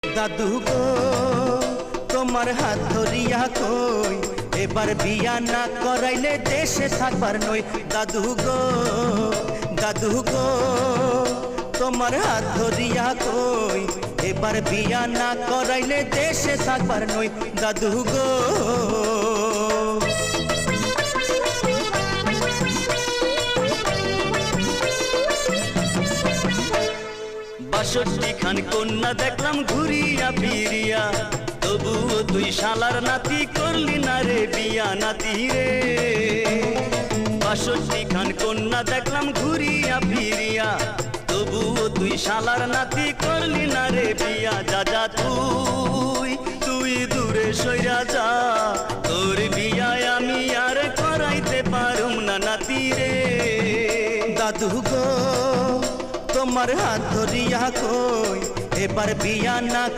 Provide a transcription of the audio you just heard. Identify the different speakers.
Speaker 1: দাদু গো তোমার হাত ধরিয়া কই এবার বিয়া না করাইলে দেশে থাকবার নই। দাদু গো তোমার হাত ধরিয়া কই এবার বিয়া না করাইলে দেশে থাকবার নই। দাদু গো ৬২ খান কন্যা দেখলাম ঘুরিয়া ফিরিয়া, তবুও তুই শালার নাতি করলি না রে বিয়া নাতি রে। ৬২ খান কন্যা দেখলাম ঘুরিয়া ফিরিয়া, তবুও তুই শালার নাতি করলি না রে বিয়া। যা যা তুই দূরে সইরা যা, তোর বিয়ায় আমি আর করাইতে পারুম না নাতি রে। দাদু গো তোমার হাত ধরিয়া কই এবার বিয়া না